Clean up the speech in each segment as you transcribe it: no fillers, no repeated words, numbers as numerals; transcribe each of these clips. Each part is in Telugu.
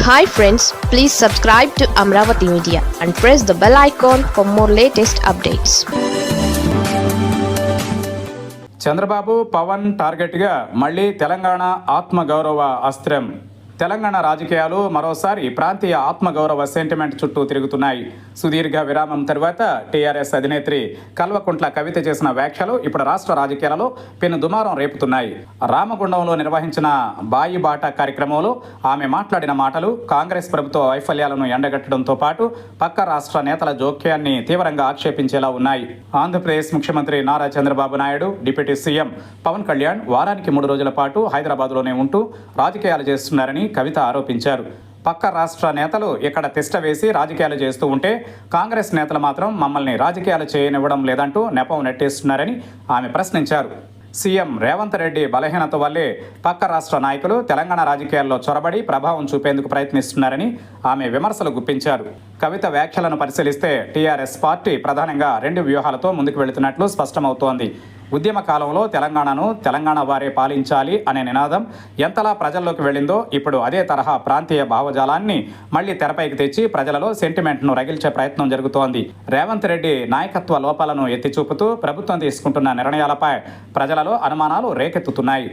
Hi friends, please subscribe to Amravati Media and press the bell icon for more latest updates. Chandrababu Pawan టార్గెట్గా మళ్ళీ తెలంగాణ ఆత్మగౌరవ అస్త్రం. తెలంగాణ రాజకీయాలు మరోసారి ప్రాంతీయ ఆత్మగౌరవ సెంటిమెంట్ చుట్టూ తిరుగుతున్నాయి. సుదీర్ఘ విరామం తర్వాత టీఆర్ఎస్ అధినేత్రి కల్వకుంట్ల కవిత చేసిన వ్యాఖ్యలు ఇప్పుడు రాష్ట్ర రాజకీయాలలో పెను దుమారం రేపుతున్నాయి. రామగుండంలో నిర్వహించిన బాయిబాట కార్యక్రమంలో ఆమె మాట్లాడిన మాటలు కాంగ్రెస్ ప్రభుత్వ వైఫల్యాలను ఎండగట్టడంతో పాటు పక్క రాష్ట్ర నేతల జోక్యాన్ని తీవ్రంగా ఆక్షేపించేలా ఉన్నాయి. ఆంధ్రప్రదేశ్ ముఖ్యమంత్రి నారా చంద్రబాబు నాయుడు, డిప్యూటీ సీఎం పవన్ కళ్యాణ్ వారానికి 3 రోజుల పాటు హైదరాబాద్లోనే ఉంటూ రాజకీయాలు చేస్తున్నారని కవిత ఆరోపించారు. పక్క రాష్ట్ర నేతలు ఇక్కడ తిష్ట వేసి రాజకీయాలు చేస్తూ ఉంటే కాంగ్రెస్ నేతలు మాత్రం మమ్మల్ని రాజకీయాలు చేయనివ్వడం లేదంటూ నెపం నెట్టేస్తున్నారని ఆమె ప్రశ్నించారు. సీఎం రేవంత్ రెడ్డి బలహీనత వల్లే పక్క రాష్ట్ర నాయకులు తెలంగాణ రాజకీయాల్లో చొరబడి ప్రభావం చూపేందుకు ప్రయత్నిస్తున్నారని ఆమె విమర్శలు గుప్పించారు. కవిత వ్యాఖ్యలను పరిశీలిస్తే టీఆర్ఎస్ పార్టీ ప్రధానంగా 2 వ్యూహాలతో ముందుకు వెళుతున్నట్లు స్పష్టమవుతోంది. ఉద్యమ కాలంలో తెలంగాణను తెలంగాణ వారే పాలించాలి అనే నినాదం ఎంతలా ప్రజల్లోకి వెళ్ళిందో ఇప్పుడు అదే తరహా ప్రాంతీయ భావజాలాన్ని మళ్లీ తెరపైకి తెచ్చి ప్రజలలో సెంటిమెంట్ను రగిల్చే ప్రయత్నం జరుగుతోంది. రేవంత్ రెడ్డి నాయకత్వ లోపాలను ఎత్తిచూపుతూ ప్రభుత్వం తీసుకుంటున్న నిర్ణయాలపై ప్రజలలో అనుమానాలు రేకెత్తుతున్నాయి.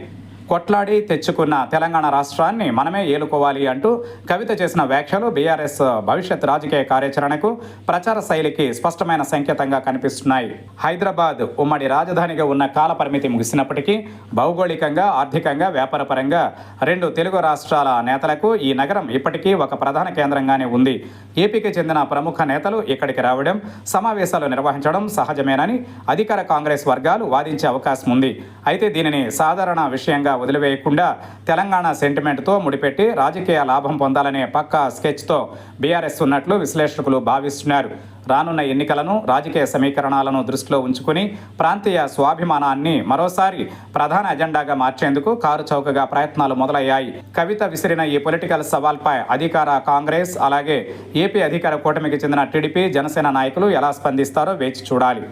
కొట్లాడి తెచ్చుకున్న తెలంగాణ రాష్ట్రాన్ని మనమే ఏలుకోవాలి అంటూ కవిత చేసిన వ్యాఖ్యలు బీఆర్ఎస్ భవిష్యత్ రాజకీయ కార్యాచరణకు, ప్రచార శైలికి స్పష్టమైన సంకేతంగా కనిపిస్తున్నాయి. హైదరాబాద్ ఉమ్మడి రాజధానిగా ఉన్న కాల పరిమితి ముగిసినప్పటికీ భౌగోళికంగా, ఆర్థికంగా, వ్యాపారపరంగా 2 తెలుగు రాష్ట్రాల నేతలకు ఈ నగరం ఇప్పటికీ ఒక ప్రధాన కేంద్రంగానే ఉంది. ఏపీకి చెందిన ప్రముఖ నేతలు ఇక్కడికి రావడం, సమావేశాలు నిర్వహించడం సహజమేనని అధికార కాంగ్రెస్ వర్గాలు వాదించే అవకాశం ఉంది. అయితే దీనిని సాధారణ విషయంగా వదిలివేయకుండా తెలంగాణ సెంటిమెంట్తో ముడిపెట్టి రాజకీయ లాభం పొందాలనే పక్కా స్కెచ్తో బీఆర్ఎస్ ఉన్నట్లు విశ్లేషకులు భావిస్తున్నారు. రానున్న ఎన్నికలను, రాజకీయ సమీకరణాలను దృష్టిలో ఉంచుకుని ప్రాంతీయ స్వాభిమానాన్ని మరోసారి ప్రధాన ఎజెండాగా మార్చేందుకు కారు చౌకగా ప్రయత్నాలు మొదలయ్యాయి. కవిత విసిరిన ఈ పొలిటికల్ సవాల్పై అధికార కాంగ్రెస్ అలాగే ఏపీ అధికార కూటమికి చెందిన టీడీపీ, జనసేన నాయకులు ఎలా స్పందిస్తారో వేచి చూడాలి.